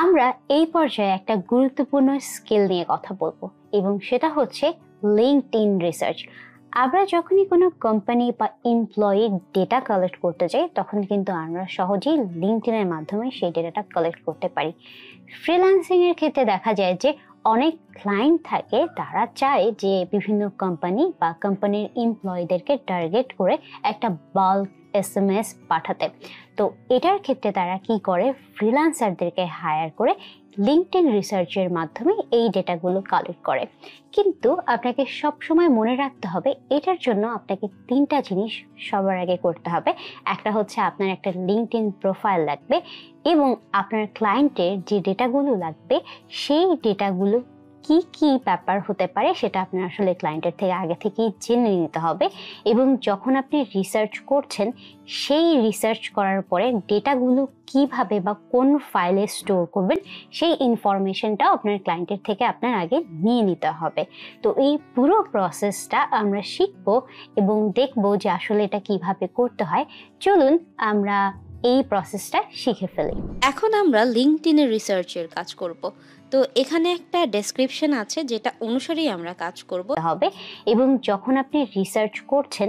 আমরা এই পর্যায়ে একটা গুরুত্বপূর্ণ স্কিল নিয়ে কথা বলবো এবং সেটা হচ্ছে লিঙ্কডইন রিসার্চ। আমরা যখনই কোনো কোম্পানি বা এমপ্লয়ির ডেটা কালেক্ট করতে যাই তখন কিন্তু আমরা সহজেই লিঙ্কডইনের মাধ্যমে সেই ডেটাটা কালেক্ট করতে পারি। ফ্রিল্যান্সিং এর ক্ষেত্রে দেখা যায় যে অনেক ক্লায়েন্ট থাকে, তারা চায় যে বিভিন্ন কোম্পানি বা কোম্পানির এমপ্লয়ীদেরকে টার্গেট করে একটা বাল্ক SMS পাঠাতে। তো এটার ক্ষেত্রে তারা কি করে, ফ্রিল্যান্সারদেরকে হায়ার করে লিঙ্কডইন রিসার্চের মাধ্যমে এই ডেটাগুলো কালেক্ট করে। কিন্তু আপনাকে সবসময় মনে রাখতে হবে, এটার জন্য আপনাকে 3টা জিনিস সবার আগে করতে হবে। একটা হচ্ছে আপনার একটা লিঙ্কডইন প্রোফাইল লাগবে এবং আপনার ক্লায়েন্টের যে ডেটাগুলো লাগবে সেই ডেটাগুলো কি কি ব্যাপার হতে পারে সেটা আপনার আসলে ক্লায়েন্টের থেকে আগে থেকেই জেনে নিতে হবে। এবং যখন আপনি রিসার্চ করছেন, সেই রিসার্চ করার পরে ডেটাগুলো কিভাবে বা কোন ফাইলে স্টোর করবেন সেই ইনফরমেশনটা আপনার ক্লায়েন্টের থেকে আপনার আগে নিয়ে নিতে হবে। তো এই পুরো প্রসেসটা আমরা শিখবো এবং দেখবো যে আসলে এটা কিভাবে করতে হয়। চলুন আমরা এই প্রসেসটা শিখে ফেলি। এখন আমরা লিঙ্কডইনের রিসার্চের কাজ করব। তো এখানে একটা ডেসক্রিপশন আছে যেটা অনুসারেই আমরা কাজ করব হবে। এবং যখন আপনি রিসার্চ করছেন,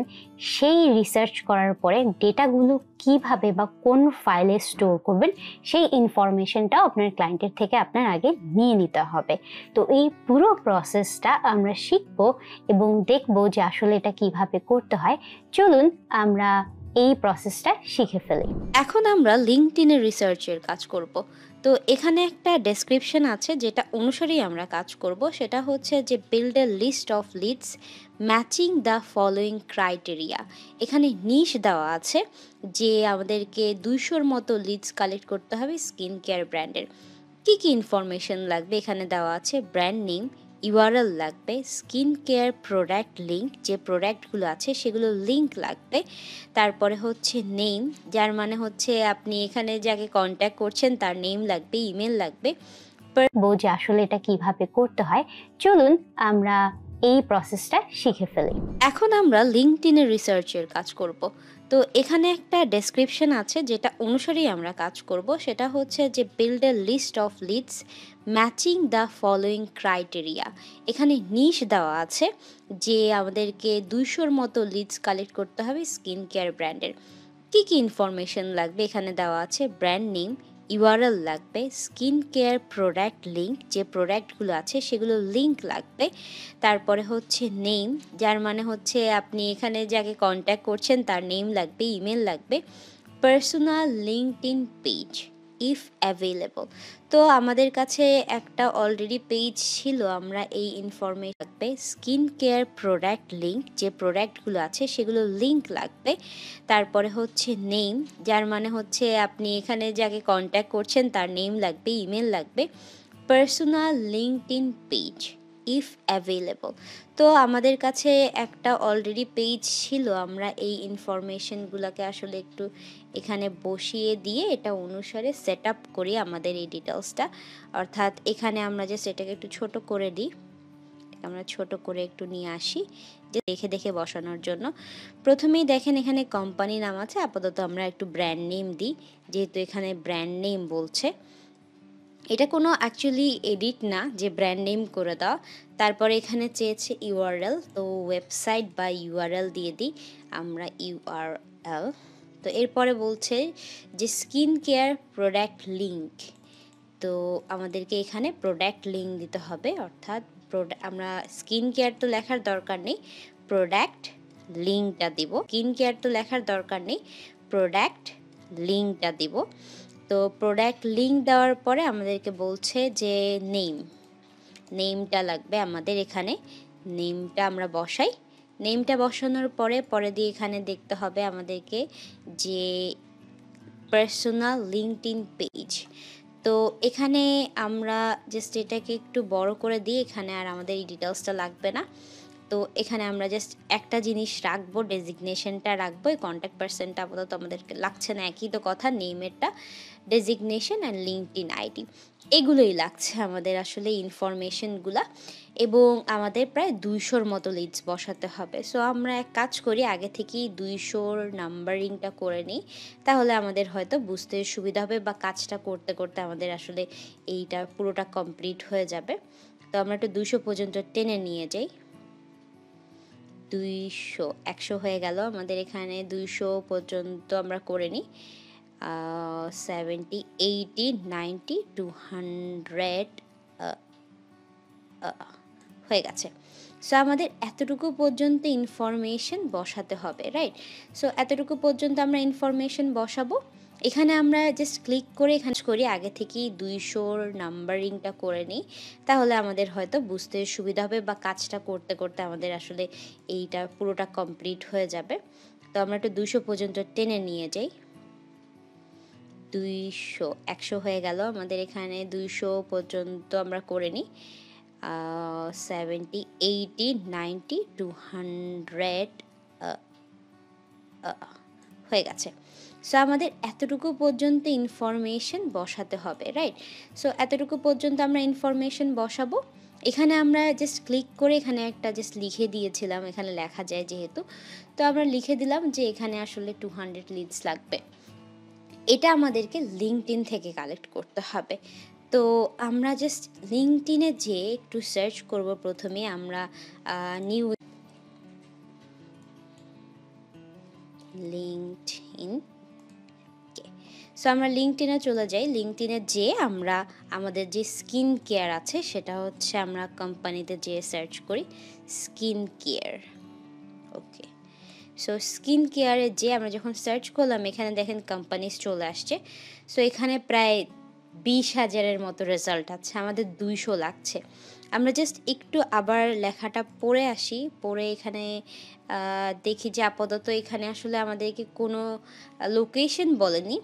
সেই রিসার্চ করার পরে ডেটাগুলো কিভাবে বা কোন ফাইলে স্টোর করবেন সেই ইনফরমেশনটা আপনার ক্লায়েন্টের থেকে আপনার আগে নিয়ে নিতে হবে। তো এই পুরো প্রসেসটা আমরা শিখবো এবং দেখবো যে আসলে এটা কিভাবে করতে হয়। চলুন আমরা এই প্রসেসটা শিখে ফেলি। এখন আমরা লিঙ্কডইনের রিসার্চের কাজ করব। তো এখানে একটা ডেসক্রিপশন আছে যেটা অনুসারেই আমরা কাজ করব। সেটা হচ্ছে যে build a list of leads matching the following criteria. এখানে নিশ দেওয়া আছে যে আমাদেরকে 200-র মতো লিডস কালেক্ট করতে হবে স্কিন কেয়ার ব্র্যান্ডের। কী কী ইনফরমেশন লাগবে এখানে দেওয়া আছে, ব্র্যান্ড নেম, ইউআরএল লাগবে, স্কিন কেয়ার প্রোডাক্ট লিঙ্ক, যে প্রোডাক্টগুলো আছে সেগুলো লিঙ্ক লাগবে। তারপরে হচ্ছে নেম, যার মানে হচ্ছে আপনি এখানে যাকে কন্ট্যাক্ট করছেন তার নেম লাগবে, ইমেল লাগবে। যে আসলে এটা কিভাবে করতে হয়। চলুন আমরা এই প্রসেসটা শিখে ফেলি। এখন আমরা লিঙ্কডইনের রিসার্চের কাজ করব। তো এখানে একটা ডেসক্রিপশন আছে যেটা অনুসারেই আমরা কাজ করব। সেটা হচ্ছে যে build a list of leads matching the following criteria. এখানে নিশ দেওয়া আছে যে আমাদেরকে 200-র মতো লিডস কালেক্ট করতে হবে স্কিন কেয়ার ব্র্যান্ডের। কী কী ইনফরমেশন লাগবে এখানে দেওয়া আছে, ব্র্যান্ড নেম, ইউআরএল লাগবে, স্কিন কেয়ার প্রোডাক্ট লিঙ্ক, যে প্রোডাক্টগুলো আছে সেগুলো লিঙ্ক লাগবে। তারপরে হচ্ছে নেম, যার মানে হচ্ছে আপনি এখানে যাকে কন্ট্যাক্ট করছেন তার নেম লাগবে, ইমেল লাগবে। Personal LinkedIn page if available. তো আমাদের কাছে একটা অলরেডি পেজ ছিল, আমরা এই ইনফরমেশন লাগবে। স্কিন কেয়ার প্রোডাক্ট লিঙ্ক, যে প্রোডাক্টগুলো আছে সেগুলো লিঙ্ক লাগবে। তারপরে হচ্ছে নেম, যার মানে হচ্ছে আপনি এখানে যাকে কন্ট্যাক্ট করছেন তার নেম লাগবে, ইমেল লাগবে। Personal LinkedIn page if available. তো আমাদের কাছে একটা অলরেডি পেজ ছিল, আমরা এই ইনফরমেশনগুলোকে আসলে একটু এখানে বসিয়ে দিয়ে এটা অনুসারে সেট আপ করি আমাদের এই ডিটেলসটা। অর্থাৎ এখানে আমরা যে সেটাকে একটু ছোট করে দিই, আমরা ছোট করে একটু নিয়ে আসি যে দেখে দেখে বসানোর জন্য। প্রথমেই দেখেন এখানে কোম্পানি নাম আছে, আপাতত আমরা একটু ব্র্যান্ড নেম দিই যেহেতু এখানে ব্র্যান্ড নেম বলছে। এটা কোনো অ্যাকচুয়ালি এডিট না যে ব্র্যান্ড নেম করে দাও। তারপরে এখানে চেয়েছে ইউআরএল, তো ওয়েবসাইট বা ইউআরএল দিয়ে দিই আমরা ইউআরএল। তো এরপরে বলছে যে স্কিন কেয়ার প্রোডাক্ট লিঙ্ক, তো আমাদেরকে এখানে প্রোডাক্ট লিঙ্ক দিতে হবে। অর্থাৎ আমরা স্কিন কেয়ার তো লেখার দরকার নেই, প্রোডাক্ট লিঙ্কটা দিব। স্কিন কেয়ার তো লেখার দরকার নেই, প্রোডাক্ট লিঙ্কটা দিব। তো প্রোডাক্ট লিঙ্ক দেওয়ার পরে আমাদেরকে বলছে যে নেমটা লাগবে আমাদের। এখানে নেমটা আমরা বসাই। নেমটা বসানোর পরে দিয়ে এখানে দেখতে হবে আমাদেরকে যে পার্সোনাল লিঙ্কডইন পেজ। তো এখানে আমরা জাস্ট এটাকে একটু বড় করে দিই, এখানে আর আমাদের এই ডিটেলসটা লাগবে না। তো এখানে আমরা জাস্ট একটা জিনিস রাখবো, ডেজিগনেশনটা রাখবো। এই কন্ট্যাক্ট পারসনটা আপাতত আমাদেরকে লাগছে না, একই তো কথা, নেমেরটা, ডেজিগনেশন অ্যান্ড লিঙ্কডইন আইডি, এগুলোই লাগছে আমাদের আসলে ইনফরমেশনগুলা। এবং আমাদের প্রায় 200-র মতো লিডস বসাতে হবে। সো আমরা এক কাজ করি, আগে থেকেই 200-র নাম্বারিংটা করে নিই, তাহলে আমাদের হয়তো বুঝতে সুবিধা হবে বা কাজটা করতে করতে আমাদের আসলে এইটা পুরোটা কমপ্লিট হয়ে যাবে। তো আমরা একটু 200 পর্যন্ত টেনে নিয়ে যাই। 200, 100 হয়ে গেল আমাদের এখানে। 200 পর্যন্ত আমরা করে নিই। 70, 80, 90, 200 হয়ে গেছে। সো আমাদের এতটুকু পর্যন্ত ইনফরমেশন বসাতে হবে, রাইট? সো এতটুকু পর্যন্ত আমরা ইনফরমেশন বসাবো। এখানে আমরা জাস্ট ক্লিক করে এখানে করি, আগে থেকেই 200-র নাম্বারিংটা করে নিই, তাহলে আমাদের হয়তো বুঝতে সুবিধা হবে বা কাজটা করতে করতে আমাদের আসলে এইটা পুরোটা কমপ্লিট হয়ে যাবে। তো আমরা একটু 200 পর্যন্ত টেনে নিয়ে যাই। 200, 100 হয়ে গেল আমাদের এখানে। 200 পর্যন্ত আমরা করে নিই। 70, 80, 90, 200 হয়ে গেছে। সো আমাদের এতটুকু পর্যন্ত ইনফরমেশন বসাতে হবে, রাইট? সো এতটুকু পর্যন্ত আমরা ইনফরমেশন বসাবো। এখানে আমরা জাস্ট ক্লিক করে এখানে একটা জাস্ট লিখে দিয়েছিলাম, এখানে লেখা যায় যেহেতু, তো আমরা লিখে দিলাম যে এখানে আসলে 200 লিডস লাগবে। এটা আমাদেরকে লিঙ্কডইন থেকে কালেক্ট করতে হবে। তো আমরা জাস্ট লিঙ্কডইনে যেয়ে একটু সার্চ করব। প্রথমে আমরা নিউ লিঙ্কডইন, সো আমরা লিঙ্কডইনে চলে যাই। লিঙ্কডইনে যেয়ে আমরা আমাদের যে স্কিন কেয়ার আছে সেটা হচ্ছে আমরা কোম্পানিতে যেয়ে সার্চ করি স্কিন কেয়ার। ওকে, সো স্কিন কেয়ারে যে আমরা যখন সার্চ করলাম, এখানে দেখেন কোম্পানিজ চলে আসছে। সো এখানে প্রায় 20,000-এর মতো রেজাল্ট আছে, আমাদের 200 লাগছে। আমরা জাস্ট একটু আবার লেখাটা পড়ে আসি, পড়ে এখানে দেখি যে আপাতত এখানে আসলে আমাদেরকে কোনো লোকেশন বলেনি।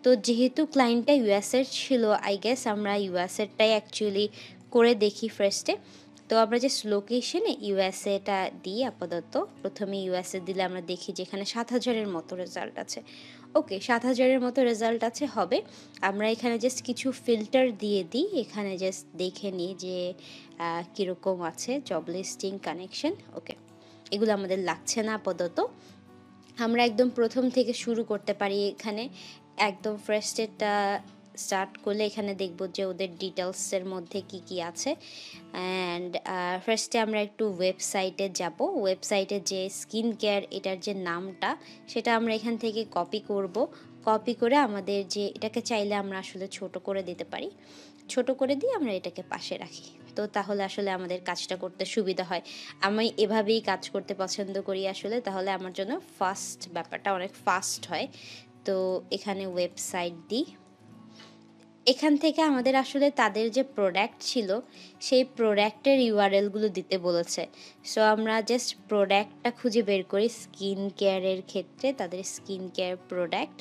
তো যেহেতু ক্লায়েন্টটা ইউএসের ছিল, আই গেস আমরা ইউএসেরটাই অ্যাকচুয়ালি করে দেখি ফার্স্টে। তো আমরা জাস্ট লোকেশনে ইউএসএটা দিই আপাতত। প্রথমে ইউএসএ দিলে আমরা দেখি যে এখানে 7,000-এর মতো রেজাল্ট আছে। ওকে, 7,000-এর মতো রেজাল্ট আছে, হবে। আমরা এখানে জাস্ট কিছু ফিল্টার দিয়ে দিই, এখানে জাস্ট দেখে নিই যে কীরকম আছে জব লিস্টিং কানেকশন। ওকে, এগুলো আমাদের লাগছে না আপাতত। আমরা একদম প্রথম থেকে শুরু করতে পারি। এখানে একদম ফার্স্টেরটা স্টার্ট করলে এখানে দেখব যে ওদের ডিটেলসের মধ্যে কি কি আছে। অ্যান্ড ফার্স্টে আমরা একটু ওয়েবসাইটে যাব। ওয়েবসাইটে যে স্কিন কেয়ার এটার যে নামটা সেটা আমরা এখান থেকে কপি করব। কপি করে আমাদের যে এটাকে চাইলে আমরা আসলে ছোট করে দিতে পারি, ছোট করে দিয়ে আমরা এটাকে পাশে রাখি। তো তাহলে আসলে আমাদের কাজটা করতে সুবিধা হয়। আমি এভাবেই কাজ করতে পছন্দ করি আসলে, তাহলে আমার জন্য ফাস্ট ব্যাপারটা অনেক ফাস্ট হয়। তো এখানে ওয়েবসাইট দিই। এখান থেকে আমাদের আসলে তাদের যে প্রোডাক্ট ছিল সেই প্রোডাক্টের ইউআরএলগুলো দিতে বলেছে। সো আমরা জাস্ট প্রোডাক্টটা খুঁজে বের করি। স্কিন কেয়ারের ক্ষেত্রে তাদের স্কিন কেয়ার প্রোডাক্ট,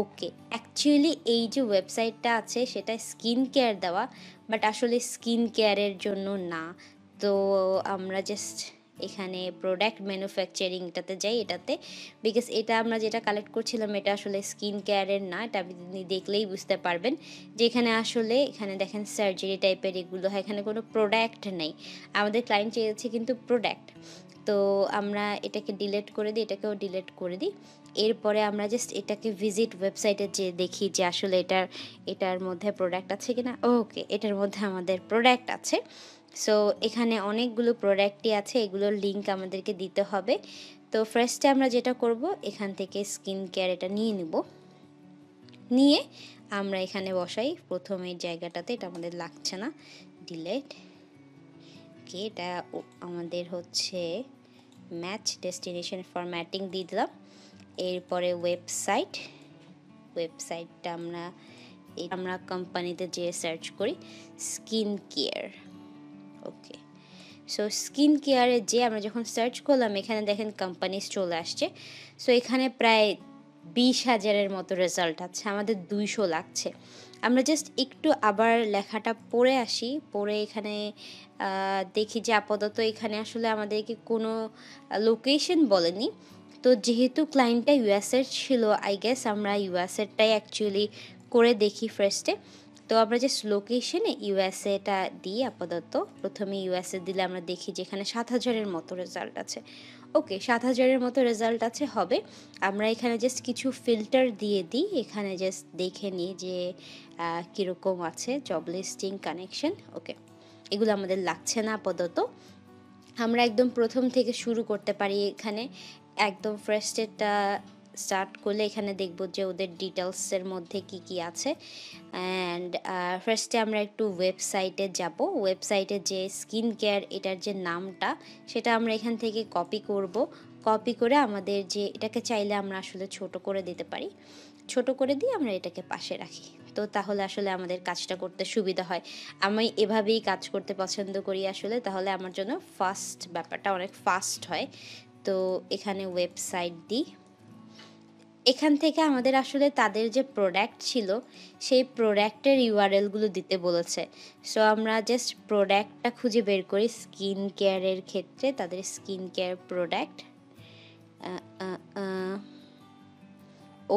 ওকে, অ্যাকচুয়ালি এই যে ওয়েবসাইটটা আছে সেটা স্কিন কেয়ার দেওয়া, বাট আসলে স্কিন কেয়ারের জন্য না। তো আমরা জাস্ট এখানে প্রোডাক্ট ম্যানুফ্যাকচারিংটাতে যাই, এটাতে, বিকজ এটা আমরা যেটা কালেক্ট করছিলাম এটা আসলে স্কিন কেয়ারের না। এটা আপনি দেখলেই বুঝতে পারবেন যে এখানে আসলে এখানে দেখেন সার্জারি টাইপের এগুলো হয়, এখানে কোনো প্রোডাক্ট নেই। আমাদের ক্লায়েন্ট চেয়েছে কিন্তু প্রোডাক্ট। তো আমরা এটাকে ডিলিট করে দিই, এটাকেও ডিলিট করে দিই। এরপরে আমরা জাস্ট এটাকে ভিজিট ওয়েবসাইটে যে দেখি যে আসলে এটার মধ্যে প্রোডাক্ট আছে কিনা। ওকে, এটার মধ্যে আমাদের প্রোডাক্ট আছে। সো এখানে অনেকগুলো প্রোডাক্টই আছে, এগুলোর লিঙ্ক আমাদেরকে দিতে হবে। তো ফার্স্টে আমরা যেটা করব, এখান থেকে স্কিন কেয়ার এটা নিয়ে নিব, নিয়ে আমরা এখানে বসাই প্রথমের জায়গাটাতে। এটা আমাদের লাগছে না, ডিলিট। ওকে, এটা আমাদের হচ্ছে ম্যাচ ডেস্টিনেশন ফরম্যাটিং দিয়ে দিলাম। এরপরে ওয়েবসাইটটা আমরা কোম্পানিতে যেয়ে সার্চ করি স্কিন কেয়ার। ওকে, সো স্কিন কেয়ারে যে আমরা যখন সার্চ করলাম এখানে দেখেন কোম্পানিজ চলে আসছে। সো এখানে প্রায় 20,000-এর মতো রেজাল্ট আছে, আমাদের 200 লাগছে। আমরা জাস্ট একটু আবার লেখাটা পড়ে আসি, পড়ে এখানে দেখি যে আপাতত এখানে আসলে আমাদেরকে কোনো লোকেশন বলেনি। তো যেহেতু ক্লায়েন্টটা ইউএসের ছিল, আই গেস আমরা ইউএসেরটাই অ্যাকচুয়ালি করে দেখি ফার্স্টে। তো আমরা জাস্ট লোকেশনে ইউএসএটা দিই আপাতত। প্রথমে ইউএসএ দিলে আমরা দেখি যে এখানে 7,000-এর মতো রেজাল্ট আছে। ওকে, 7,000-এর মতো রেজাল্ট আছে হবে। আমরা এখানে জাস্ট কিছু ফিল্টার দিয়ে দিই, এখানে জাস্ট দেখে নিই যে কীরকম আছে জব লিস্টিং কানেকশন। ওকে, এগুলো আমাদের লাগছে না আপাতত। আমরা একদম প্রথম থেকে শুরু করতে পারি। এখানে একদম ফার্স্টেরটা স্টার্ট করলে এখানে দেখব যে ওদের ডিটেলসের মধ্যে কি কি আছে। অ্যান্ড ফার্স্টে আমরা একটু ওয়েবসাইটে যাব। ওয়েবসাইটে যে স্কিন কেয়ার এটার যে নামটা সেটা আমরা এখান থেকে কপি করব। কপি করে আমাদের যে এটাকে চাইলে আমরা আসলে ছোট করে দিতে পারি, ছোট করে দিয়ে আমরা এটাকে পাশে রাখি। তো তাহলে আসলে আমাদের কাজটা করতে সুবিধা হয়। আমি এভাবেই কাজ করতে পছন্দ করি আসলে, তাহলে আমার জন্য ফাস্ট ব্যাপারটা অনেক ফাস্ট হয়। তো এখানে ওয়েবসাইট দিই। এখান থেকে আমাদের আসলে তাদের যে প্রোডাক্ট ছিল সেই প্রোডাক্টের ইউআরএলগুলো দিতে বলেছে। সো আমরা জাস্ট প্রোডাক্টটা খুঁজে বের করি। স্কিন কেয়ারের ক্ষেত্রে তাদের স্কিন কেয়ার প্রোডাক্ট,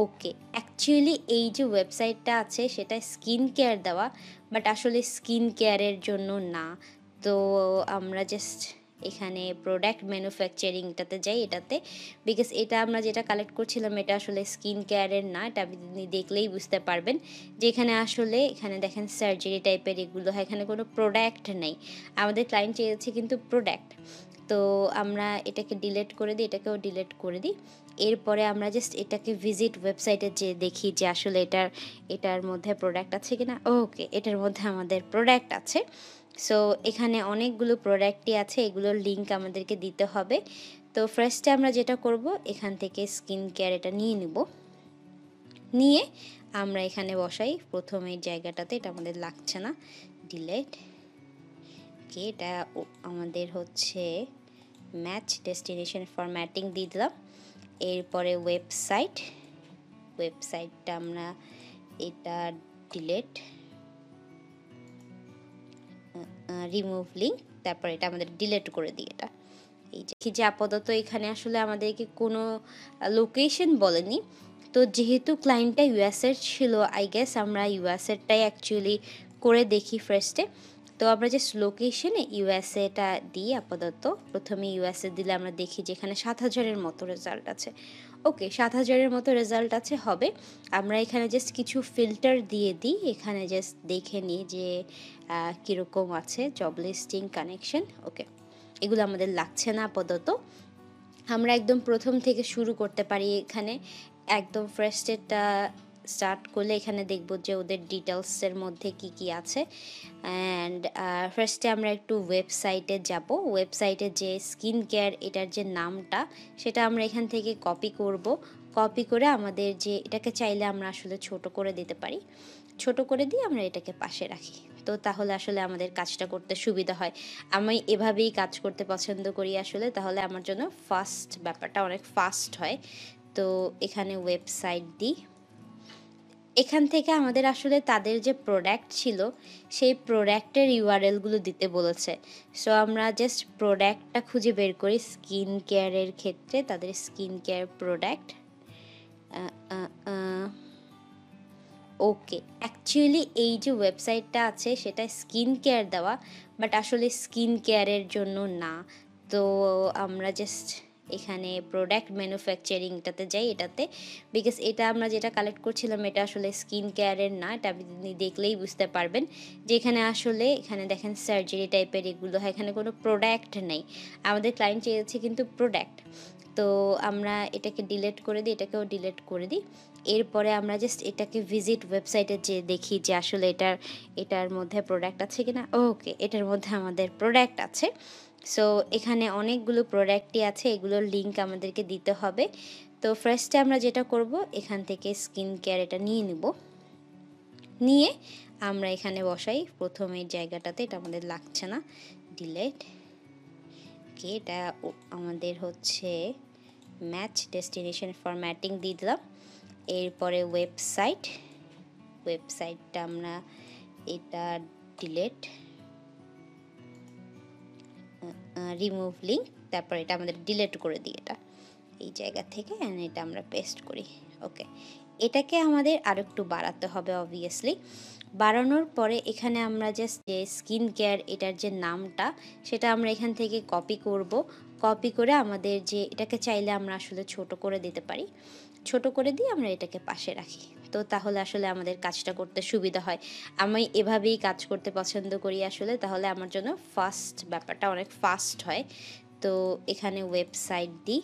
ওকে, অ্যাকচুয়ালি এই যে ওয়েবসাইটটা আছে সেটা স্কিন কেয়ার দেওয়া, বাট আসলে স্কিন কেয়ারের জন্য না। তো আমরা জাস্ট এখানে প্রোডাক্ট ম্যানুফ্যাকচারিংটাতে যাই, এটাতে, বিকজ এটা আমরা যেটা কালেক্ট করছিলাম এটা আসলে স্কিন কেয়ারের না। এটা আপনি দেখলেই বুঝতে পারবেন যে এখানে আসলে এখানে দেখেন সার্জারি টাইপের এগুলো হয়, এখানে কোনো প্রোডাক্ট নেই। আমাদের ক্লায়েন্ট চেয়েছে কিন্তু প্রোডাক্ট। তো আমরা এটাকে ডিলিট করে দিই, এটাকেও ডিলিট করে দিই। এরপরে আমরা জাস্ট এটাকে ভিজিট ওয়েবসাইটে যে দেখি যে আসলে এটার মধ্যে প্রোডাক্ট আছে কি না। ওকে, এটার মধ্যে আমাদের প্রোডাক্ট আছে। সো এখানে অনেকগুলো প্রোডাক্টই আছে, এগুলোর লিঙ্ক আমাদেরকে দিতে হবে। তো ফার্স্টে আমরা যেটা করব এখান থেকে স্কিন কেয়ার এটা নিয়ে নিব, নিয়ে আমরা এখানে বসাই প্রথমে জায়গাটাতে। এটা আমাদের লাগছে না, ডিলিট। ওকে, এটা আমাদের হচ্ছে ম্যাচ ডেস্টিনেশন ফরম্যাটিং দিয়ে দিলাম। এরপরে ওয়েবসাইটটা আমরা এটা ডিলিট, রিমুভ লিঙ্ক, তারপর এটা আমাদের ডিলিট করে দিই। এটা এই যে আপাতত এখানে আসলে আমাদেরকে কোনো লোকেশন বলেনি। তো যেহেতু ক্লায়েন্টটা ইউএসের ছিল, আই গেস আমরা ইউএসেরটাই অ্যাকচুয়ালি করে দেখি ফার্স্টে। তো আমরা জাস্ট লোকেশনে ইউএসএটা দিই আপাতত। প্রথমে ইউএসএ দিলে আমরা দেখি যে এখানে 7,000-এর মতো রেজাল্ট আছে। ওকে, 7,000-এর মতো রেজাল্ট আছে হবে। আমরা এখানে জাস্ট কিছু ফিল্টার দিয়ে দিই, এখানে জাস্ট দেখে নিই যে কীরকম আছে জব লিস্টিং কানেকশন। ওকে, এগুলো আমাদের লাগছে না আপাতত। আমরা একদম প্রথম থেকে শুরু করতে পারি। এখানে একদম ফার্স্টেরটা স্টার্ট করলে এখানে দেখব যে ওদের ডিটেলসের মধ্যে কি কি আছে। অ্যান্ড ফার্স্টে আমরা একটু ওয়েবসাইটে যাব। ওয়েবসাইটে যে স্কিন কেয়ার এটার যে নামটা সেটা আমরা এখান থেকে কপি করব। কপি করে আমাদের যে এটাকে চাইলে আমরা আসলে ছোট করে দিতে পারি, ছোট করে দিয়ে আমরা এটাকে পাশে রাখি। তো তাহলে আসলে আমাদের কাজটা করতে সুবিধা হয়। আমি এভাবেই কাজ করতে পছন্দ করি আসলে, তাহলে আমার জন্য ফাস্ট ব্যাপারটা অনেক ফাস্ট হয়। তো এখানে ওয়েবসাইট দিই। এখান থেকে আমাদের আসলে তাদের যে প্রোডাক্ট ছিল সেই প্রোডাক্টের ইউআরএলগুলো দিতে বলেছে। সো আমরা জাস্ট প্রোডাক্টটা খুঁজে বের করি। স্কিন কেয়ারের ক্ষেত্রে তাদের স্কিন কেয়ার প্রোডাক্ট, ওকে, অ্যাকচুয়ালি এই যে ওয়েবসাইটটা আছে সেটা স্কিন কেয়ার দেওয়া, বাট আসলে স্কিন কেয়ারের জন্য না। তো আমরা জাস্ট এখানে প্রোডাক্ট ম্যানুফ্যাকচারিংটাতে যাই, এটাতে, বিকজ এটা আমরা যেটা কালেক্ট করছিলাম এটা আসলে স্কিন কেয়ারের না। এটা আপনি দেখলেই বুঝতে পারবেন যে এখানে আসলে এখানে দেখেন সার্জারি টাইপের এগুলো হয়, এখানে কোনো প্রোডাক্ট নেই। আমাদের ক্লায়েন্ট চেয়েছে কিন্তু প্রোডাক্ট। তো আমরা এটাকে ডিলিট করে দিই, এটাকেও ডিলিট করে দিই। এরপরে আমরা জাস্ট এটাকে ভিজিট ওয়েবসাইটে যে দেখি যে আসলে এটার মধ্যে প্রোডাক্ট আছে কি না। ওকে, এটার মধ্যে আমাদের প্রোডাক্ট আছে। সো এখানে অনেকগুলো প্রোডাক্টই আছে, এগুলোর লিঙ্ক আমাদেরকে দিতে হবে। তো ফার্স্টে আমরা যেটা করব এখান থেকে স্কিন কেয়ার এটা নিয়ে নিব, নিয়ে আমরা এখানে বসাই প্রথমে জায়গাটাতে। এটা আমাদের লাগছে না, ডিলিট। ওকে, এটা আমাদের হচ্ছে ম্যাচ ডেস্টিনেশন ফরম্যাটিং দিয়ে দিলাম। এরপরে ওয়েবসাইটটা আমরা এটা ডিলেট, রিমুভ লিঙ্ক, তারপর এটা আমাদের ডিলিট করে দিই এটা এই জায়গা থেকে, এটা আমরা পেস্ট করি। ওকে, এটাকে আমাদের আরেকটু বাড়াতে হবে অবভিয়াসলি। বাড়ানোর পরে এখানে আমরা জাস্ট যে স্কিন কেয়ার এটার যে নামটা সেটা আমরা এখান থেকে কপি করে আমাদের যে এটাকে চাইলে আমরা আসলে ছোট করে দিতে পারি, ছোট করে দিয়ে আমরা এটাকে পাশে রাখি। তো তাহলে আসলে আমাদের কাজটা করতে সুবিধা হয়। আমি এভাবেই কাজ করতে পছন্দ করি আসলে, তাহলে আমার জন্য ব্যাপারটা অনেক ফাস্ট হয়। তো এখানে ওয়েবসাইট দিই,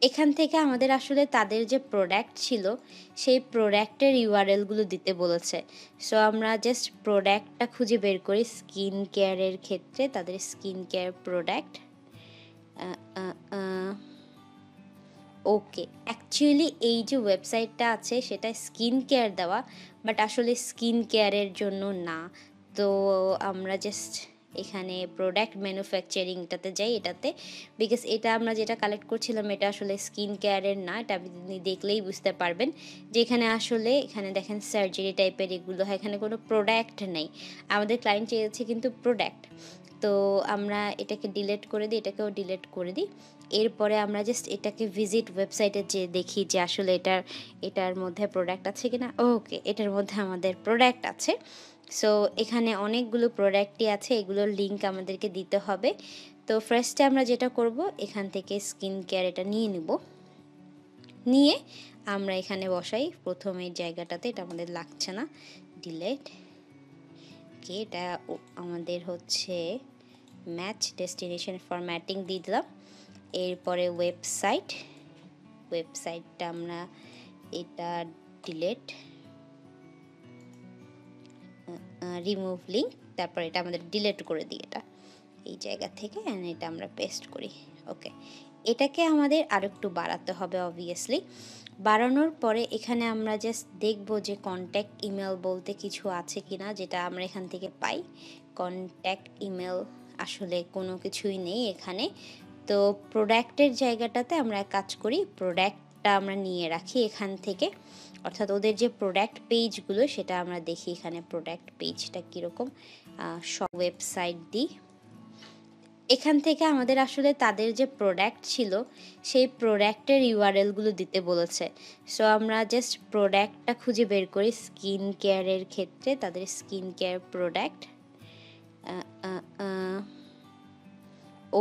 এখান থেকে আমাদের আসলে তাদের যে প্রোডাক্ট ছিল সেই প্রোডাক্টের ইউআরএলগুলো দিতে বলেছে। সো আমরা জাস্ট প্রোডাক্টটা খুঁজে বের করি। স্কিন কেয়ারের ক্ষেত্রে তাদের স্কিন কেয়ার প্রোডাক্ট, ওকে, অ্যাকচুয়ালি এই যে ওয়েবসাইটটা আছে সেটা স্কিন কেয়ার দেওয়া, বাট আসলে স্কিন কেয়ারের জন্য না। তো আমরা জাস্ট এখানে প্রোডাক্ট ম্যানুফ্যাকচারিংটাতে যাই, এটাতে, বিকজ এটা আমরা যেটা কালেক্ট করছিলাম এটা আসলে স্কিন কেয়ারের না, এটা আপনি দেখলেই বুঝতে পারবেন যে এখানে দেখেন সার্জারি টাইপের এগুলো হয়, এখানে কোনো প্রোডাক্ট নেই। আমাদের ক্লায়েন্ট চেয়েছে কিন্তু প্রোডাক্ট। তো আমরা এটাকে ডিলিট করে দিই, এটাকেও ডিলিট করে দিই। এরপরে আমরা জাস্ট এটাকে ভিজিট ওয়েবসাইটে যে দেখি যে আসলে এটার মধ্যে প্রোডাক্ট আছে কিনা। ওকে, এটার মধ্যে আমাদের প্রোডাক্ট আছে। সো এখানে অনেকগুলো প্রোডাক্টই আছে, এগুলোর লিঙ্ক আমাদেরকে দিতে হবে। তো ফার্স্টে আমরা যেটা করব, এখান থেকে স্কিন কেয়ার এটা নিয়ে আমরা এখানে বসাই প্রথমের জায়গাটাতে, এটা আমাদের লাগছে না, ডিলিট। ওকে, এটা আমাদের হচ্ছে ম্যাচ ডেস্টিনেশন ফরম্যাটিং দিয়ে দিলাম। এরপরে ওয়েবসাইটটা আমরা এটা ডিলিট, রিমুভ লিঙ্ক, তারপর এটা আমাদের ডিলিট করে দিই এটা এই জায়গা থেকে, এটা আমরা পেস্ট করি। ওকে, এটাকে আমাদের আরেকটু বাড়াতে হবে অবভিয়াসলি। বাড়ানোর পরে এখানে আমরা জাস্ট দেখব যে কন্ট্যাক্ট ইমেল বলতে কিছু আছে কিনা, যেটা আমরা এখান থেকে পাই। কন্ট্যাক্ট ইমেল আসলে কোনো কিছুই নেই এখানে। তো প্রোডাক্টের জায়গাটাতে আমরা কাজ করি, প্রোডাক্টটা আমরা নিয়ে রাখি এখান থেকে, অর্থাৎ ওদের যে প্রোডাক্ট পেজগুলো সেটা আমরা দেখি এখানে প্রোডাক্ট পেজটা কীরকম। সব ওয়েবসাইট দিই, এখান থেকে আমাদের আসলে তাদের যে প্রোডাক্ট ছিল সেই প্রোডাক্টের ইউআরএলগুলো দিতে বলেছে। সো আমরা জাস্ট প্রোডাক্টটা খুঁজে বের করি। স্কিন কেয়ারের ক্ষেত্রে তাদের স্কিন কেয়ার প্রোডাক্ট,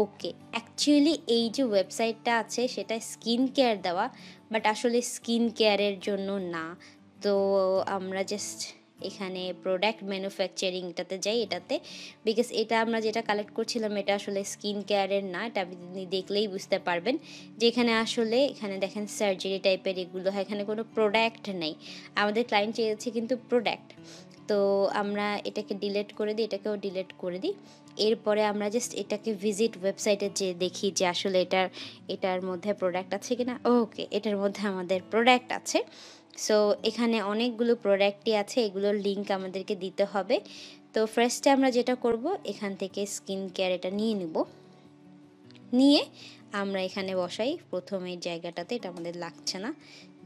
ওকে, অ্যাকচুয়ালি এই যে ওয়েবসাইটটা আছে সেটা স্কিন কেয়ার দেওয়া, বাট আসলে স্কিন কেয়ারের জন্য না। তো আমরা জাস্ট এখানে প্রোডাক্ট ম্যানুফ্যাকচারিংটাতে যাই, এটাতে, বিকজ এটা আমরা যেটা কালেক্ট করছিলাম এটা আসলে স্কিন কেয়ারের না, এটা আপনি দেখলেই বুঝতে পারবেন যে এখানে দেখেন সার্জারি টাইপের এগুলো হয়, এখানে কোনো প্রোডাক্ট নেই। আমাদের ক্লায়েন্ট চেয়েছে কিন্তু প্রোডাক্ট। তো আমরা এটাকে ডিলিট করে দিই, এটাকেও ডিলিট করে দিই। এরপরে আমরা জাস্ট এটাকে ভিজিট ওয়েবসাইটে যে দেখি যে আসলে এটার মধ্যে প্রোডাক্ট আছে কিনা। ওকে, এটার মধ্যে আমাদের প্রোডাক্ট আছে। সো এখানে অনেকগুলো প্রোডাক্টই আছে, এগুলোর লিঙ্ক আমাদেরকে দিতে হবে। তো ফার্স্টে আমরা যেটা করব, এখান থেকে স্কিন কেয়ার এটা নিয়ে আমরা এখানে বসাই প্রথমের জায়গাটাতে, এটা আমাদের লাগছে না,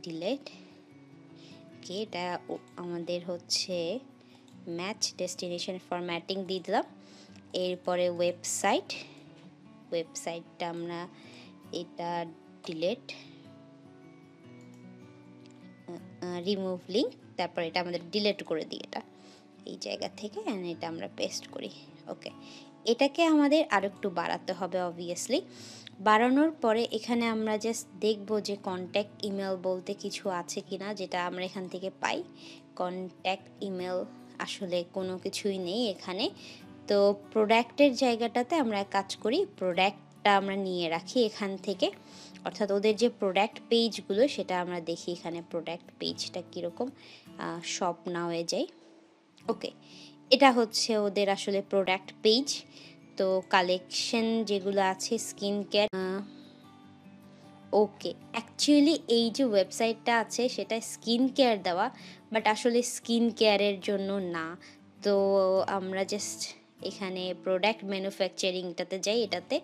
ডিলিট। ওকে, এটা আমাদের হচ্ছে ম্যাচ ডেস্টিনেশন ফরম্যাটিং দিয়ে দিলাম। এরপরে ওয়েবসাইটটা আমরা এটা ডিলিট, রিমুভ লিঙ্ক, তারপর এটা আমাদের ডিলিট করে দিই এটা এই জায়গা থেকে, এটা আমরা পেস্ট করি। ওকে, এটাকে আমাদের আরেকটু বাড়াতে হবে অবভিয়াসলি। বাড়ানোর পরে এখানে আমরা জাস্ট দেখব যে কন্ট্যাক্ট ইমেল বলতে কিছু আছে কিনা, যেটা আমরা এখান থেকে পাই। কন্ট্যাক্ট ইমেল আসলে কোনো কিছুই নেই এখানে। তো প্রোডাক্টের জায়গাটাতে আমরা কাজ করি, প্রোডাক্টটা আমরা নিয়ে রাখি এখান থেকে, অর্থাৎ ওদের যে প্রোডাক্ট পেজগুলো সেটা আমরা দেখি এখানে প্রোডাক্ট পেজটা কীরকম। শপ নাওয়ে যাই। ওকে, এটা হচ্ছে ওদের আসলে প্রোডাক্ট পেজ। তো কালেকশন যেগুলো আছে স্কিন কেয়ার, ওকে, অ্যাকচুয়ালি এই যে ওয়েবসাইটটা আছে সেটা স্কিন কেয়ার দেওয়া, বাট আসলে স্কিন কেয়ারের জন্য না। তো আমরা জাস্ট এখানে প্রোডাক্ট ম্যানুফ্যাকচারিংটাতে যাই, এটাতে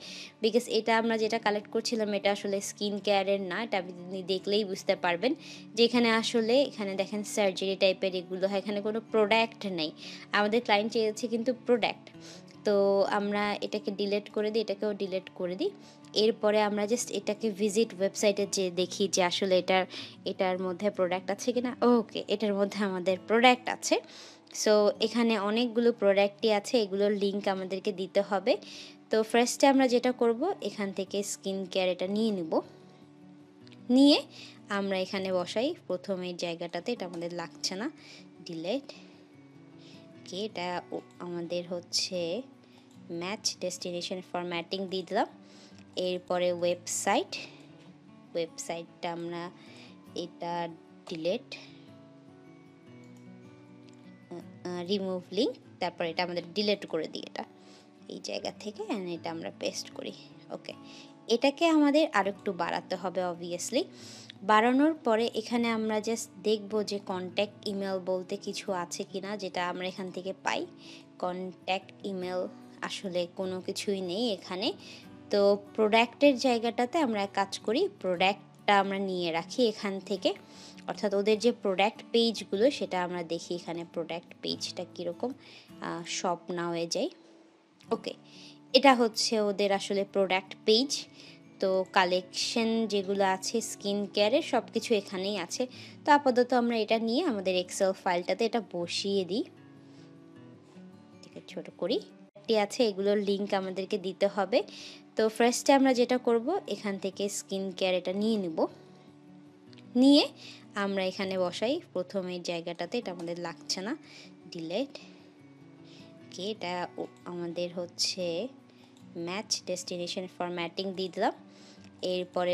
বিকজ এটা আমরা যেটা কালেক্ট করছিলাম এটা আসলে স্কিন কেয়ারের না, এটা আপনি দেখলেই বুঝতে পারবেন যে এখানে আসলে এখানে দেখেন সার্জারি টাইপের এগুলো হয়, এখানে কোনো প্রোডাক্ট নেই। আমাদের ক্লায়েন্ট চেয়েছে কিন্তু প্রোডাক্ট, তো আমরা এটাকে ডিলিট করে দিই, এটাকেও ডিলিট করে দিই। এরপরে আমরা জাস্ট এটাকে ভিজিট ওয়েবসাইটে যে দেখি যে আসলে এটার মধ্যে প্রোডাক্ট আছে কিনা। ওকে, এটার মধ্যে আমাদের প্রোডাক্ট আছে। সো এখানে অনেকগুলো প্রোডাক্টই আছে, এগুলোর লিঙ্ক আমাদেরকে দিতে হবে। তো ফার্স্টে আমরা যেটা করব, এখান থেকে স্কিন কেয়ার এটা নিয়ে নিব, নিয়ে আমরা এখানে বসাই প্রথমের জায়গাটাতে, এটা আমাদের লাগছে না, ডিলিট। ওকে, এটা আমাদের হচ্ছে ম্যাচ ডেস্টিনেশন ফরম্যাটিং দিয়ে দিলাম। এরপরে ওয়েবসাইটটা আমরা এটা ডিলিট, রিমুভ লিঙ্ক, তারপর এটা আমাদের ডিলিট করে দিই এটা এই জায়গা থেকে, এটা আমরা পেস্ট করি। ওকে, এটাকে আমাদের আরেকটু বাড়াতে হবে অবভিয়াসলি। বাড়ানোর পরে এখানে আমরা জাস্ট দেখব যে কন্ট্যাক্ট ইমেল বলতে কিছু আছে কিনা, যেটা আমরা এখান থেকে পাই। কন্ট্যাক্ট ইমেল আসলে কোনো কিছুই নেই এখানে। তো প্রোডাক্টের জায়গাটাতে আমরা কাজ করি, প্রোডাক্টটা আমরা নিয়ে রাখি এখান থেকে, অর্থাৎ ওদের যে প্রোডাক্ট পেজগুলো সেটা আমরা দেখি এখানে প্রোডাক্ট পেজটা কীরকম, শপ নাওয়ে যাই। ওকে, এটা হচ্ছে ওদের আসলে প্রোডাক্ট পেজ। তো কালেকশন যেগুলো আছে স্কিন কেয়ারের সব কিছু এখানেই আছে। তো আপাতত আমরা এটা নিয়ে আমাদের এক্সেল ফাইলটাতে এটা বসিয়ে দিই, ঠিক আছে, ছোটো করি আছে, এগুলোর লিঙ্ক আমাদেরকে দিতে হবে। তো ফার্স্টে আমরা যেটা করব, এখান থেকে স্কিন কেয়ার এটা নিয়ে নিব, নিয়ে আমরা এখানে বসাই প্রথমের জায়গাটাতে, এটা আমাদের লাগছে না, ডিলিট। ওকে, এটা আমাদের হচ্ছে ম্যাচ ডেস্টিনেশন ফরম্যাটিং দিয়ে দিলাম। এরপরে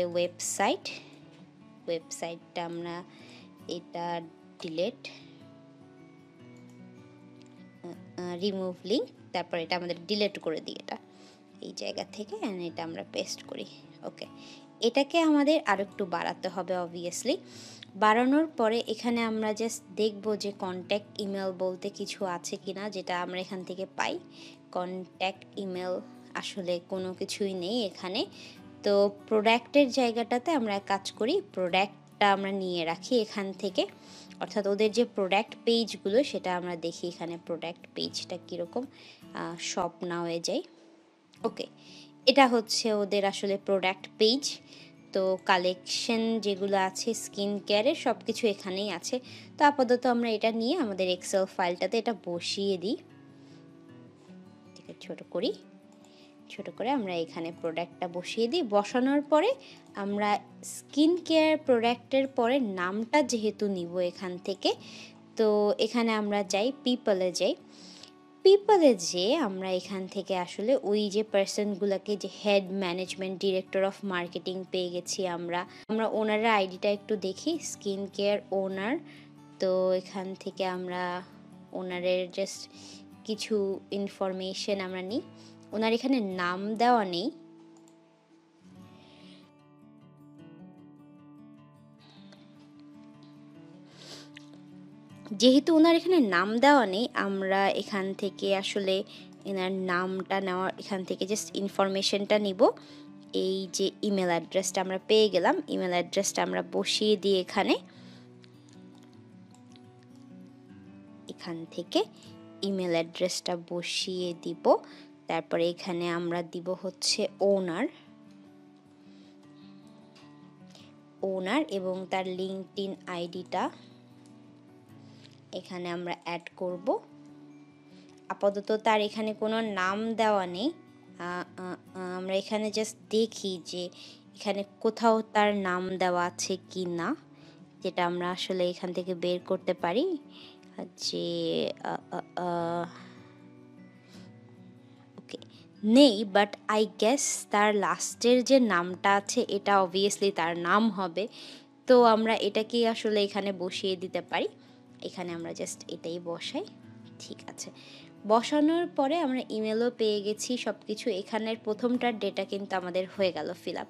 ওয়েবসাইটটা আমরা এটা ডিলিট, রিমুভ লিঙ্ক, তারপর এটা আমাদের ডিলিট করে দিই এটা এই জায়গা থেকে, এটা আমরা পেস্ট করি। ওকে, এটাকে আমাদের আরেকটু বাড়াতে হবে অবভিয়াসলি। বাড়ানোর পরে এখানে আমরা জাস্ট দেখব যে কন্ট্যাক্ট ইমেল বলতে কিছু আছে কিনা, যেটা আমরা এখান থেকে পাই। কন্ট্যাক্ট ইমেল আসলে কোনো কিছুই নেই এখানে। তো প্রোডাক্টের জায়গাটাতে আমরা কাজ করি, প্রোডাক্টটা আমরা নিয়ে রাখি এখান থেকে, অর্থাৎ ওদের যে প্রোডাক্ট পেজগুলো সেটা আমরা দেখি এখানে প্রোডাক্ট পেজটা কীরকম, শপ নাওয়ে যাই। ওকে, এটা হচ্ছে ওদের আসলে প্রোডাক্ট পেজ। তো কালেকশন যেগুলো আছে স্কিন কেয়ারের সব কিছু এখানেই আছে। তো আপাতত আমরা এটা নিয়ে আমাদের এক্সেল ফাইলটাতে এটা বসিয়ে দিই, ঠিক আছে, ছোটো করে আমরা এখানে প্রোডাক্টটা বসিয়ে দিই। বসানোর পরে আমরা স্কিন কেয়ার প্রোডাক্টের পরে নামটা যেহেতু নিব এখান থেকে, তো এখানে আমরা যাই পিপলে যেয়ে আমরা এখান থেকে আসলে ওই যে পার্সনগুলোকে, যে head management director of marketing পেয়ে গেছি আমরা ওনারের আইডিটা একটু দেখি, স্কিন কেয়ার ওনার। তো এখান থেকে আমরা ওনারের জাস্ট কিছু ইনফরমেশন আমরা নিই। ওনার এখানে নাম দেওয়া নেই, যেহেতু ওনার এখানে নাম দেওয়া নেই, আমরা এখান থেকে আসলে এনার নামটা নেওয়ার, এখান থেকে জাস্ট ইনফরমেশনটা নিব। এই যে ইমেল অ্যাড্রেসটা আমরা পেয়ে গেলাম, ইমেল অ্যাড্রেসটা আমরা বসিয়ে দিই এখান থেকে ইমেল অ্যাড্রেসটা বসিয়ে দিব। তারপরে এখানে আমরা দিব হচ্ছে ওনার এবং তার লিঙ্কডইন আইডিটা এখানে আমরা অ্যাড করব। আপাতত তার এখানে কোনো নাম দেওয়া নেই, আমরা এখানে জাস্ট দেখি যে এখানে কোথাও তার নাম দেওয়া আছে কি না, যেটা আমরা আসলে এখান থেকে বের করতে পারি যে ওকে নেই, বাট আই গেস তার লাস্টের যে নামটা আছে এটা অবভিয়াসলি তার নাম হবে। তো আমরা এটাকেই আসলে এখানে বসিয়ে দিতে পারি, এখানে আমরা জাস্ট এটাই বসাই, ঠিক আছে। বসানোর পরে আমরা ইমেলও পেয়ে গেছি সব কিছু। এখানের প্রথমটার ডেটা কিন্তু আমাদের হয়ে গেল ফিল আপ।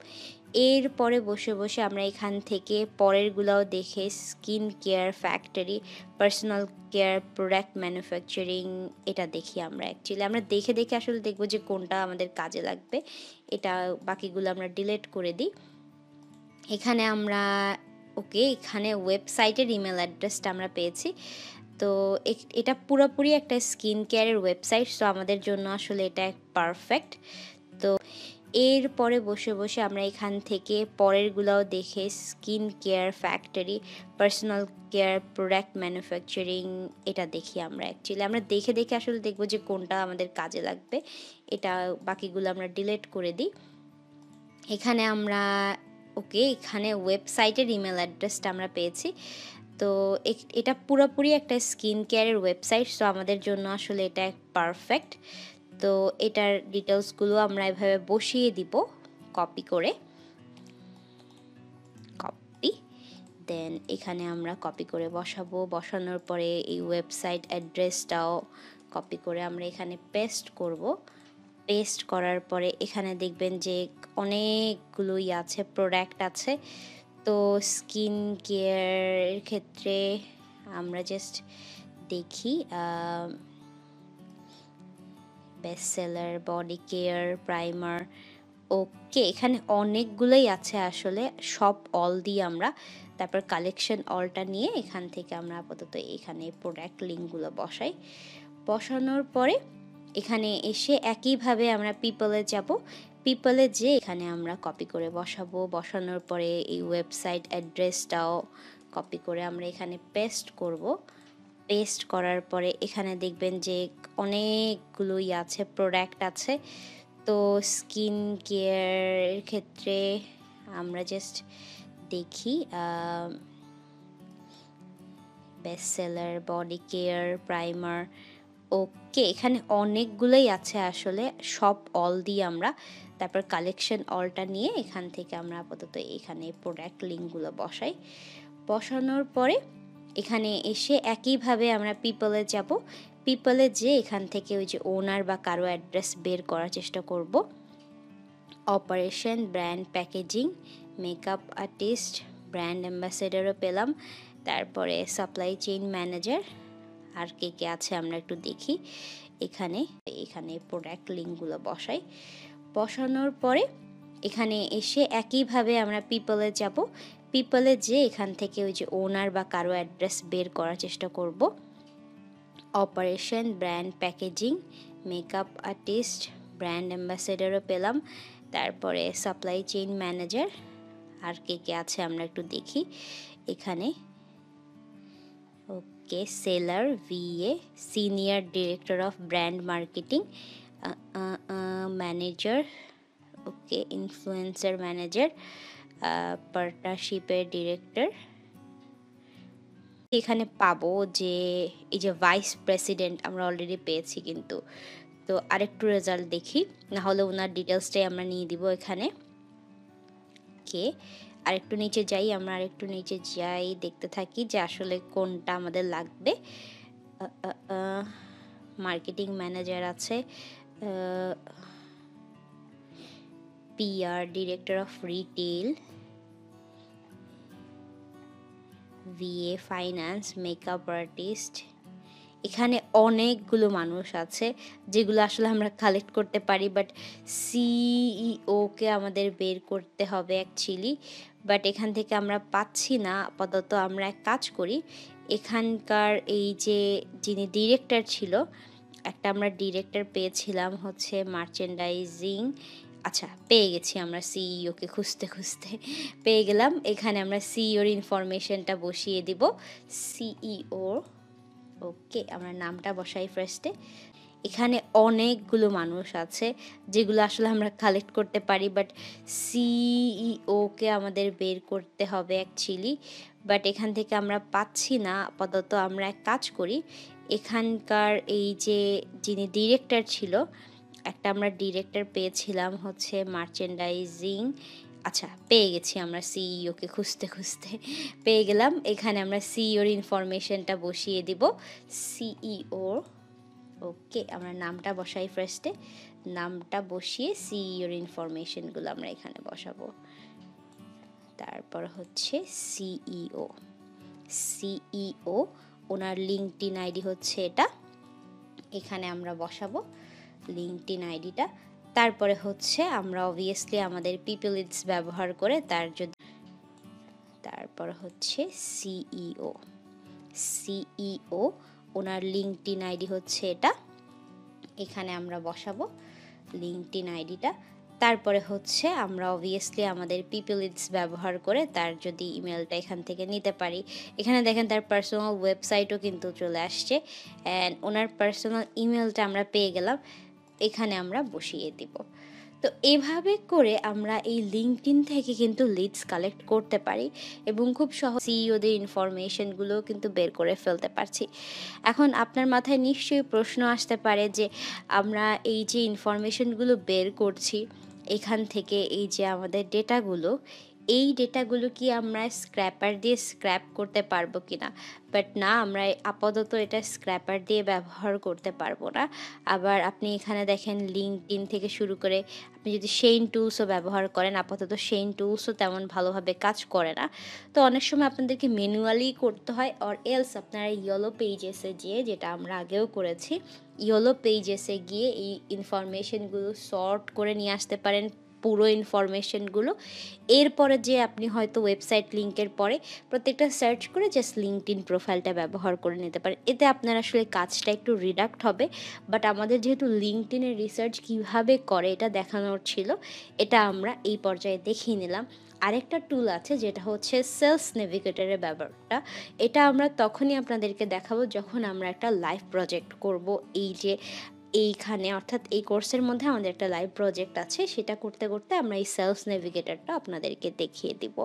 এরপরে বসে বসে আমরা এখান থেকে পরেরগুলাও দেখে skin care factory, personal care product manufacturing এটা দেখি আমরা অ্যাকচুয়ালি আমরা দেখে দেখে আসলে দেখবো যে কোনটা আমাদের কাজে লাগবে। এটা বাকিগুলো আমরা ডিলিট করে দিই। এখানে আমরা এখানে ওয়েবসাইটের ইমেল অ্যাড্রেসটা আমরা পেয়েছি। তো এটা পুরোপুরি একটা স্কিন কেয়ারের ওয়েবসাইট, সো আমাদের জন্য আসলে এটা পারফেক্ট। তো এরপরে বসে বসে আমরা এখান থেকে পরেরগুলাও দেখে skin care factory, personal care product manufacturing এটা দেখি আমরা অ্যাকচুয়ালি আমরা দেখে দেখে আসলে দেখবো যে কোনটা আমাদের কাজে লাগবে। এটা বাকিগুলো আমরা ডিলিট করে দিই। এখানে আমরা এখানে ওয়েবসাইটের ইমেল অ্যাড্রেসটা আমরা পেয়েছি। তো এটা পুরোপুরি একটা স্কিন কেয়ারের ওয়েবসাইট, সো আমাদের জন্য আসলে এটা পারফেক্ট। তো এটার ডিটেলসগুলো আমরা এভাবে বসিয়ে দিব কপি করে, কপি দেন এখানে আমরা কপি করে বসাবো। বসানোর পরে এই ওয়েবসাইট অ্যাড্রেসটাও কপি করে আমরা এখানে পেস্ট করব। পেস্ট করার পরে এখানে দেখবেন যে অনেকগুলোই আছে, প্রোডাক্ট আছে। তো স্কিন কেয়ারের ক্ষেত্রে আমরা জাস্ট দেখি best seller, body care, primer. এখানে অনেকগুলোই আছে আসলে, সব অল দিয়ে আমরা তারপর কালেকশন অলটা নিয়ে এখান থেকে আমরা আপাতত এখানে প্রোডাক্ট লিঙ্কগুলো বসাই। বসানোর পরে এখানে এসে একইভাবে আমরা পিপলে যাব। পিপলে যে এখানে আমরা কপি করে বসাবো। বসানোর পরে এই ওয়েবসাইট অ্যাড্রেসটাও কপি করে আমরা এখানে পেস্ট করব। পেস্ট করার পরে এখানে দেখবেন যে অনেকগুলোই আছে, প্রোডাক্ট আছে। তো স্কিন কেয়ারের ক্ষেত্রে আমরা জাস্ট দেখি best seller, body care, primer. এখানে অনেকগুলোই আছে আসলে, সব অল দিয়ে আমরা তারপর কালেকশন অলটা নিয়ে এখান থেকে আমরা আপাতত এখানে প্রোডাক্ট লিঙ্কগুলো বসাই। বসানোর পরে এখানে এসে একইভাবে আমরা পিপলে যাব। পিপলে যে এখান থেকে ওই যে ওনার বা কারো অ্যাড্রেস বের করার চেষ্টা করব। Operation, brand packaging, makeup artist, brand অ্যাম্বাসেডারও পেলাম। তারপরে সাপ্লাই চেইন ম্যানেজার, আর কে কে আছে আমরা একটু দেখি। এখানে প্রোডাক্ট লিঙ্কগুলো বসাই। বসানোর পরে এখানে এসে একইভাবে আমরা পিপলে যাব। পিপলে যে এখান থেকে ওই যে ওনার বা কারো অ্যাড্রেস বের করার চেষ্টা করব। Operation, brand packaging, makeup artist, brand অ্যাম্বাসেডারও পেলাম। তারপরে সাপ্লাই চেইন ম্যানেজার, আর কে কে আছে আমরা একটু দেখি। এখানে seller, VA, senior director of brand marketing, manager, influencer manager, পার্টনারশিপের ডিরেক্টর। এখানে পাবো যে এই যে ভাইস প্রেসিডেন্ট আমরা অলরেডি পেয়েছি কিন্তু। তো আরেকটু রেজাল্ট দেখি, না হলে ওনার ডিটেলসটাই আমরা নিয়ে দিব এখানে। আরেকটু নিচে যাই, আমরা আরেকটু নিচে যাই, দেখতে থাকি যে আসলে কোনটা আমাদের লাগবে। মার্কেটিং ম্যানেজার আছে, PR, director of retail, VA, finance, makeup artist. এখানে অনেকগুলো মানুষ আছে যেগুলো আসলে আমরা কালেক্ট করতে পারি, বাট সিইওকে আমাদের বের করতে হবে অ্যাকচুয়ালি। বাট এখান থেকে আমরা পাচ্ছি না। আপাতত আমরা এক কাজ করি, এখানকার এই যে যিনি ডিরেক্টর ছিল, একটা আমরা ডিরেক্টর পেয়েছিলাম হচ্ছে মার্চেন্ডাইজিং। আচ্ছা, পেয়ে গেছি আমরা সিইওকে খুঁজতে খুঁজতে পেয়ে গেলাম। এখানে আমরা সিইওর ইনফরমেশনটা বসিয়ে দিব। সিইও, আমরা নামটা বসাই ফার্স্টে। এখানে অনেকগুলো মানুষ আছে যেগুলো আসলে আমরা কালেক্ট করতে পারি, বাট সিইওকে আমাদের বের করতে হবে অ্যাকচুয়ালি। বাট এখান থেকে আমরা পাচ্ছি না। আপাতত আমরা এক কাজ করি, এখানকার এই যে যিনি ডিরেক্টর ছিল, একটা আমরা ডিরেক্টর পেয়েছিলাম হচ্ছে মার্চেন্ডাইজিং। আচ্ছা, পেয়ে গেছি আমরা সিইওকে খুঁজতে খুঁজতে পেয়ে গেলাম। এখানে আমরা সিইওর ইনফরমেশনটা বসিয়ে দিব। সিইও, আমরা নামটা বসাই ফার্স্টে। নামটা বসিয়ে সিইওর ইনফরমেশনগুলো আমরা এখানে বসাবো। তারপর হচ্ছে সিইও। সিইও ওনার লিঙ্কডইন আইডি হচ্ছে এটা, এখানে আমরা বসাবো লিঙ্কডইন আইডিটা। তারপরে হচ্ছে আমরা অবভিয়াসলি আমাদের পিপল লিডস ব্যবহার করে তারপর হচ্ছে সিইও। সিইও ওনার লিঙ্কডইন আইডি হচ্ছে এটা, এখানে আমরা বসাবো লিঙ্কডইন আইডিটা। তারপরে হচ্ছে আমরা অবভিয়াসলি আমাদের পিপল লিডস ব্যবহার করে তার যদি ইমেলটা এখান থেকে নিতে পারি। এখানে দেখেন তার পার্সোনাল ওয়েবসাইটও কিন্তু চলে আসছে, অ্যান্ড ওনার পার্সোনাল ইমেলটা আমরা পেয়ে গেলাম, এখানে আমরা বসিয়ে দিব। তো এভাবে করে আমরা এই লিঙ্কডইন থেকে কিন্তু লিডস কালেক্ট করতে পারি এবং খুব সহজ সিইওদের ইনফরমেশনগুলো কিন্তু বের করে ফেলতে পারছি। এখন আপনার মাথায় নিশ্চয়ই প্রশ্ন আসতে পারে যে আমরা এই যে ইনফরমেশনগুলো বের করছি এখান থেকে, এই যে আমাদের ডেটাগুলো, এই ডেটাগুলো কি আমরা স্ক্র্যাপার দিয়ে স্ক্র্যাপ করতে পারবো কিনা? বাট না, আমরা আপাতত এটা স্ক্র্যাপার দিয়ে ব্যবহার করতে পারবো না। আবার আপনি এখানে দেখেন লিঙ্কডইন থেকে শুরু করে আপনি যদি শেইন টুলসও ব্যবহার করেন, আপাতত শেইন টুলসও তেমন ভালোভাবে কাজ করে না। তো অনেক সময় আপনাদেরকে ম্যানুয়ালি করতে হয়, অর এলস আপনারা ইয়েলো পেজেসে গিয়ে, যেটা আমরা আগেও করেছি, ইয়েলো পেজেসে গিয়ে এই ইনফরমেশনগুলো সর্ট করে নিয়ে আসতে পারেন, পুরো ইনফরমেশনগুলো। এরপরে যে আপনি হয়তো ওয়েবসাইট লিঙ্কের পরে প্রত্যেকটা সার্চ করে জাস্ট লিঙ্কডইন প্রোফাইলটা ব্যবহার করে নিতে পারেন। এতে আপনার আসলে কাজটা একটু রিডাক্ট হবে, বাট আমাদের যেহেতু লিঙ্কডইনের রিসার্চ কীভাবে করে এটা দেখানোর ছিল, এটা আমরা এই পর্যায়ে দেখিয়ে নিলাম। আরেকটা টুল আছে যেটা হচ্ছে সেলস নেভিগেটরের ব্যাপারটা, এটা আমরা তখনই আপনাদেরকে দেখাবো যখন আমরা একটা লাইভ প্রজেক্ট করব। এই যে এইখানে অর্থাৎ এই কোর্সের মধ্যে আমাদের একটা লাইভ প্রজেক্ট আছে, সেটা করতে করতে আমরা এই সেলস নেভিগেটরটা আপনাদেরকে দেখিয়ে দিব।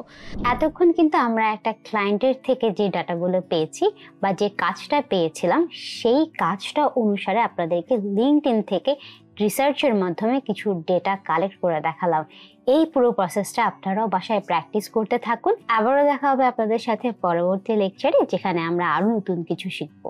এতক্ষণ কিন্তু আমরা একটা ক্লায়েন্টের থেকে যে ডাটাগুলো পেয়েছি বা যে কাজটা পেয়েছিলাম সেই কাজটা অনুসারে আপনাদেরকে লিঙ্কডইন থেকে রিসার্চের মাধ্যমে কিছু ডেটা কালেক্ট করে দেখালাম। এই পুরো প্রসেসটা আপনারাও বাসায় প্র্যাকটিস করতে থাকুন। আবারও দেখা হবে আপনাদের সাথে পরবর্তী লেকচারে, যেখানে আমরা আরো নতুন কিছু শিখবো।